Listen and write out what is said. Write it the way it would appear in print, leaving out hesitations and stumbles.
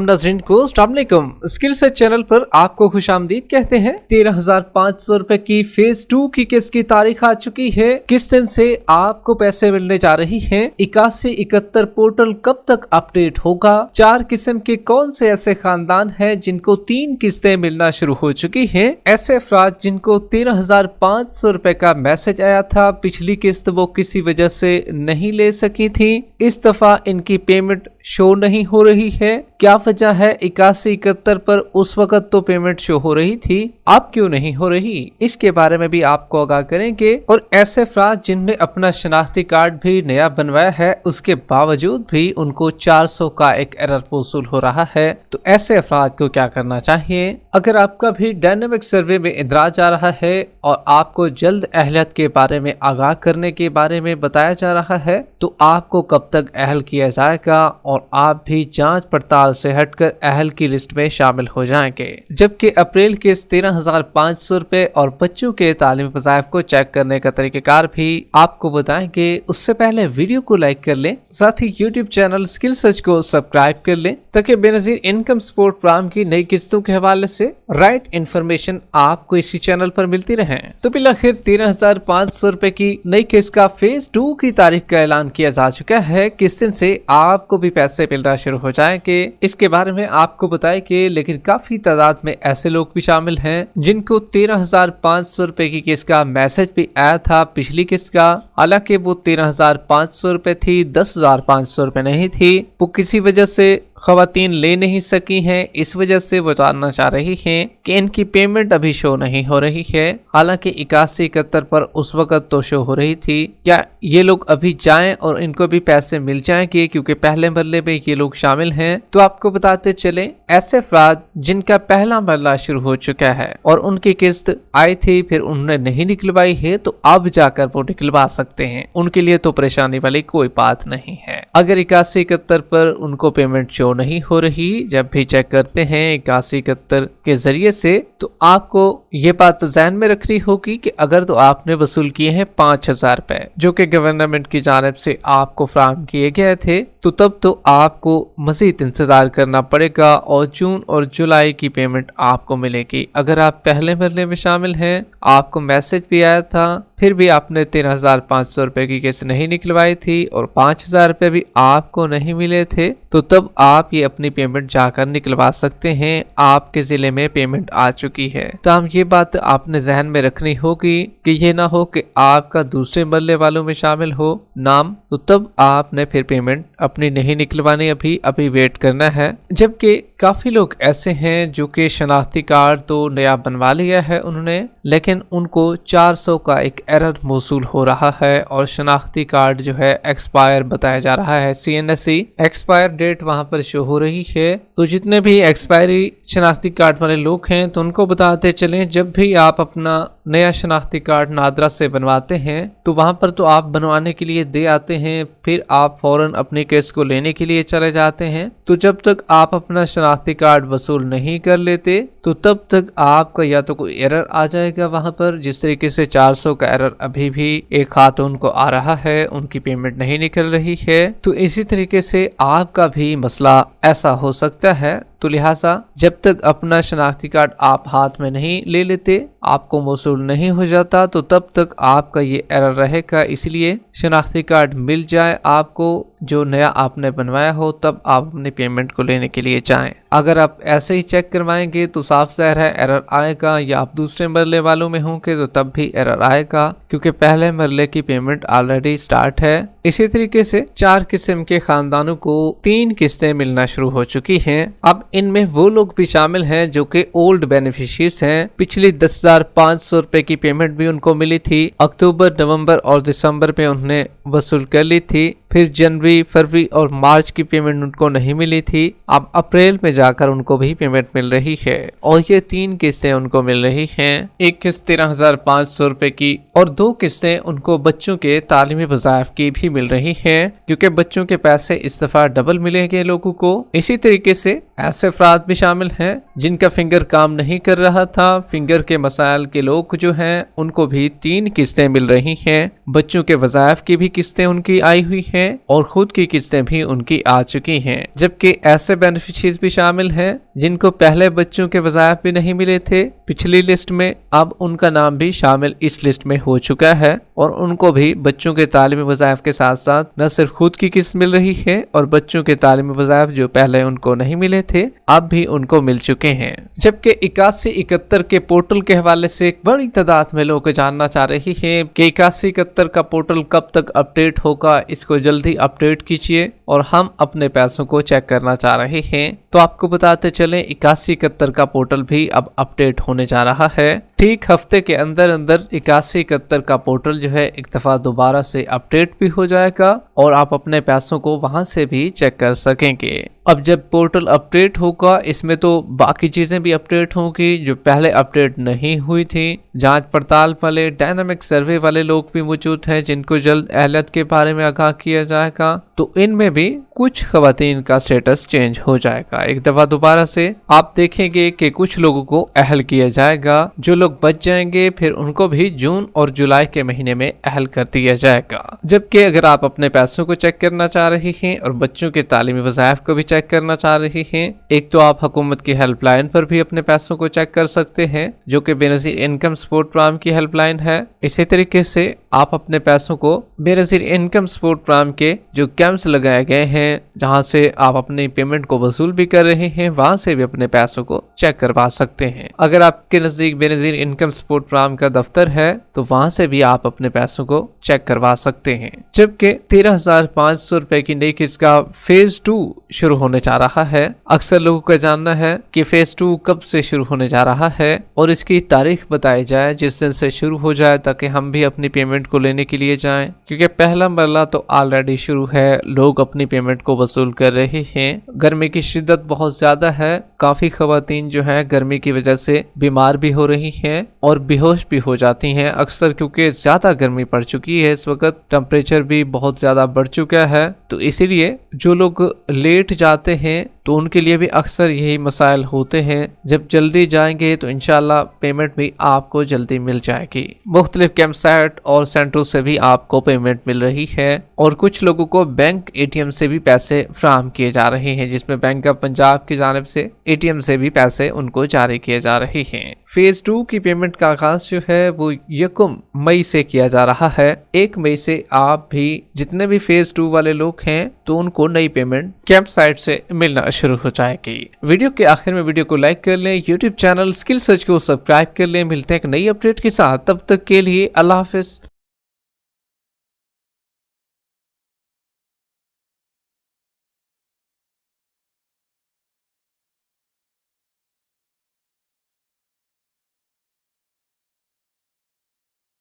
नाज़रीन को अस्सलाम वालेकुम। स्किल सेट चैनल पर आपको खुशामदीद कहते हैं। 13,500 रुपए की फेज 2 की किस्त की तारीख आ चुकी है। किस दिन से आपको पैसे मिलने जा रही हैं? 8171 पोर्टल कब तक अपडेट होगा? 4 किस्म के कौन से ऐसे खानदान हैं जिनको 3 किस्तें मिलना शुरू हो चुकी हैं? ऐसे अफराद जिनको 13,500 रुपए का मैसेज आया था, पिछली किस्त वो किसी वजह से नहीं ले सकी थी, इस दफा इनकी पेमेंट शो नहीं हो रही है। क्या वजह है? 8171 पर उस वक्त तो पेमेंट शो हो रही थी, अब क्यों नहीं हो रही? इसके बारे में भी आपको आगाह करेंगे। और ऐसे अफराद जिनने अपना शनाख्ती कार्ड भी नया बनवाया है, उसके बावजूद भी उनको 400 का एक एरर वसूल हो रहा है, तो ऐसे अफराद को क्या करना चाहिए? अगर आपका भी डायनेमिक सर्वे में इंदराज आ रहा है और आपको जल्द अहलियत के बारे में आगाह करने के बारे में बताया जा रहा है, तो आपको कब तक अहल किया जाएगा और आप भी जांच पड़ताल से हटकर अहल की लिस्ट में शामिल हो जाएंगे। जबकि अप्रैल के 13,500 रुपए और बच्चों के तालीमी वज़ाइफ को चेक करने का तरीक़ाकार भी आपको बताएंगे। उससे पहले वीडियो को लाइक कर लें, साथ ही यूट्यूब चैनल स्किल सर्च को सब्सक्राइब कर लें ताकि बेनज़ीर इनकम सपोर्ट प्रोग्राम की नई किस्तों के हवाले से राइट इन्फॉर्मेशन आपको इसी चैनल पर मिलती रहे। तो बिलाखिर 13,500 रुपए की नई किस्त का फेज 2 की तारीख का ऐलान किया जा चुका है। किस दिन से आपको भी पैसे मिलना शुरू हो जाएंगे, इसके बारे में आपको बताएंगे। लेकिन काफी तादाद में ऐसे लोग भी शामिल हैं जिनको 13,500 रुपए की किस्त का मैसेज भी आया था पिछली किस्त का, हालांकि वो 13,500 रुपए थी, 10,500 रुपए नहीं थी। वो किसी वजह से खवातीन ले नहीं सकी हैं, इस वजह से वो जानना चाह रही हैं कि इनकी पेमेंट अभी शो नहीं हो रही है। हालांकि 8171 पर उस वक्त तो शो हो रही थी। क्या ये लोग अभी जाएं और इनको भी पैसे मिल जाएंगे, क्योंकि पहले मरले में ये लोग शामिल हैं? तो आपको बताते चले, ऐसे अफराद जिनका पहला मरला शुरू हो चुका है और उनकी किस्त आई थी, फिर उन्होंने नहीं निकलवाई है, तो अब जाकर वो निकलवा सकते हैं। उनके लिए तो परेशानी वाली कोई बात नहीं है। अगर 8171 पर उनको पेमेंट शो नहीं हो रही, जब भी चेक करते हैं 8171 के जरिए से, तो आपको ये बात ध्यान में रखनी होगी कि अगर तो आपने वसूल किए हैं 5,000 रुपए जो कि गवर्नमेंट की जानिब से आपको फराहम किए गए थे, तो तब तो आपको मजीद इंतजार करना पड़ेगा और जून और जुलाई की पेमेंट आपको मिलेगी। अगर आप पहले मरले में शामिल हैं, आपको मैसेज भी आया था, फिर भी आपने 13,500 रुपए की किस्त नहीं निकलवाई थी और 5,000 रुपए भी आपको नहीं मिले थे, तो तब आप ये अपनी पेमेंट जाकर निकलवा सकते हैं। आपके जिले में पेमेंट आ चुकी है। तो हम ये बात आपने जहन में रखनी होगी कि ये ना हो कि आपका दूसरे मरले वालों में शामिल हो नाम, तो तब आपने फिर पेमेंट अपनी नहीं निकलवानी, अभी वेट करना है। जबकि काफी लोग ऐसे हैं जो कि शनाख्ती कार्ड तो नया बनवा लिया है उन्होंने, लेकिन उनको 400 का एक एरर मौसूल हो रहा है और शनाख्ती कार्ड जो है एक्सपायर बताया जा रहा है। CNSE एक्सपायर डेट वहां पर शो हो रही है। तो जितने भी एक्सपायरी शनाख्ती कार्ड वाले लोग हैं, तो उनको बताते चलें, जब भी आप अपना नया शनाख्ती कार्ड नादरा से बनवाते हैं, तो वहां पर तो आप बनवाने के लिए दे आते हैं, फिर आप फौरन अपनी केस को लेने के लिए चले जाते हैं। तो जब तक आप अपना शनाख्ती कार्ड वसूल नहीं कर लेते, तो तब तक आपका या तो कोई एरर आ जाएगा वहां पर, जिस तरीके से 400 का एरर अभी भी एक खातून को आ रहा है, उनकी पेमेंट नहीं निकल रही है। तो इसी तरीके से आपका भी मसला ऐसा हो सकता है। तो लिहाजा जब तक अपना शनाख्ती कार्ड आप हाथ में नहीं ले लेते, आपको मौसूल नहीं हो जाता, तो तब तक आपका ये एरर रहेगा। इसलिए शनाख्ती कार्ड मिल जाए आपको जो नया आपने बनवाया हो, तब आप अपनी पेमेंट को लेने के लिए जाएं। अगर आप ऐसे ही चेक करवाएंगे तो साफ ज़ाहिर है एरर आएगा, या आप दूसरे मरले वालों में होंगे तो तब भी एरर आएगा, क्योंकि पहले मरले की पेमेंट ऑलरेडी स्टार्ट है। इसी तरीके से 4 किस्म के खानदानों को 3 किस्तें मिलना शुरू हो चुकी हैं। अब इनमें वो लोग भी शामिल हैं जो कि ओल्ड बेनिफिशियरीज हैं। पिछली 10,500 रुपए की पेमेंट भी उनको मिली थी, अक्टूबर, नवंबर और दिसंबर में उन्होंने वसूल कर ली थी। फिर जनवरी, फरवरी और मार्च की पेमेंट उनको नहीं मिली थी। अब अप्रैल में जाकर उनको भी पेमेंट मिल रही है और ये 3 किस्तें उनको मिल रही हैं। एक किस्त 13,500 रुपए की और 2 किस्तें उनको बच्चों के तालीमी वज़ाइफ की भी मिल रही हैं, क्योंकि बच्चों के पैसे इस दफा डबल मिलेंगे लोगों को। इसी तरीके से ऐसे अफराद भी शामिल हैं जिनका फिंगर काम नहीं कर रहा था। फिंगर के मसाइल के लोग जो हैं उनको भी 3 किस्तें मिल रही हैं। बच्चों के वज़ाइफ की भी किस्तें उनकी आई हुई हैं और खुद की किस्तें भी उनकी आ चुकी हैं। जबकि ऐसे बेनिफिशियरीज भी शामिल शामिल हैं जिनको पहले बच्चों के वज़ाइफ भी नहीं मिले थे पिछली लिस्ट में, अब उनका नाम भी शामिल इस लिस्ट में हो चुका है और उनको भी बच्चों के तालीमी वज़ाइफ के साथ साथ न सिर्फ खुद की किस्त मिल रही है और बच्चों के तालीमी वज़ाइफ जो पहले उनको नहीं मिले थे अब भी उनको मिल चुके हैं। जबकि 8171 के पोर्टल के हवाले से एक बड़ी तादाद में लोग जानना चाह रही हैं कि 8171 का पोर्टल कब तक अपडेट होगा, इसको जल्दी अपडेट कीजिए और हम अपने पैसों को चेक करना चाह रहे हैं। तो आपको बताते चलें 8171 का पोर्टल भी अब अपडेट होने जा रहा है। ठीक हफ्ते के अंदर अंदर 8171 का पोर्टल जो है एक दफा दोबारा से अपडेट भी हो जाएगा और आप अपने पैसों को वहां से भी चेक कर सकेंगे। अब जब पोर्टल अपडेट होगा इसमें तो बाकी चीजें भी अपडेट होंगी जो पहले अपडेट नहीं हुई थी। जांच पड़ताल वाले, डायनामिक सर्वे वाले लोग भी मौजूद हैं जिनको जल्द अहलियत के बारे में आगाह किया जाएगा, तो इनमें भी कुछ खवातीन का स्टेटस चेंज हो जाएगा। एक दफा दोबारा से आप देखेंगे कि कुछ लोगों को अहल किया जाएगा, जो लोग बच जाएंगे फिर उनको भी जून और जुलाई के महीने में अहल कर दिया जाएगा। जबकि अगर आप अपने पैसों को चेक करना चाह रहे हैं और बच्चों के तालीमी वज़ाइफ को भी चेक करना चाह रहे हैं, एक तो आप हुकूमत की हेल्पलाइन पर भी अपने पैसों को चेक कर सकते हैं जो कि बेनज़ीर इनकम सपोर्ट प्रोग्राम की हेल्पलाइन है। इसी तरीके से आप अपने पैसों को बेनज़ीर इनकम सपोर्ट प्रोग्राम के जो कैंप्स लगाए गए हैं जहां से आप अपनी पेमेंट को वसूल भी कर रहे हैं वहां से भी अपने पैसों को चेक करवा सकते हैं। अगर आपके नजदीक बेनज़ीर इनकम सपोर्ट प्रोग्राम का दफ्तर है तो वहां से भी आप अपने पैसों को चेक करवा सकते हैं। जबकि 13,500 रुपए की नई किस्त का फेज 2 शुरू होने जा रहा है। अक्सर लोगों का जानना है कि फेज 2 कब से शुरू होने जा रहा है और इसकी तारीख बताई जाए जिस दिन से शुरू हो जाए ताकि हम भी अपनी पेमेंट को लेने के लिए जाएं, क्योंकि पहला मरला तो ऑलरेडी शुरू है, लोग अपनी पेमेंट को वसूल कर रहे हैं। गर्मी की शिद्दत बहुत ज्यादा है, काफी खवातीन जो है गर्मी की वजह से बीमार भी हो रही हैं और बेहोश भी हो जाती हैं अक्सर, क्योंकि ज्यादा गर्मी पड़ चुकी है। इस वक्त टेम्परेचर भी बहुत ज्यादा बढ़ चुका है, तो इसीलिए जो लोग लेट जाते हैं तो उनके लिए भी अक्सर यही मसाइल होते हैं। जब जल्दी जाएंगे तो इंशाल्लाह पेमेंट भी आपको जल्दी मिल जाएगी। मुख्तलिफ कैंप साइट और सेंटरों से भी आपको पेमेंट मिल रही है और कुछ लोगों को बैंक ATM से भी पैसे फ्राहम किए जा रहे हैं, जिसमें बैंक ऑफ पंजाब की जानिब से ATM से भी पैसे उनको जारी किए जा रहे हैं। फेज 2 की पेमेंट का आगाज जो है वो 1 मई से किया जा रहा है। 1 मई से आप भी जितने भी फेज 2 वाले लोग हैं तो उनको नई पेमेंट कैंप साइट से मिलना शुरू हो जाएगी। वीडियो के आखिर में वीडियो को लाइक कर लें, यूट्यूब चैनल स्किल सर्च को सब्सक्राइब कर लें। मिलते हैं एक नई अपडेट के साथ, तब तक के लिए अल्लाह हाफिज।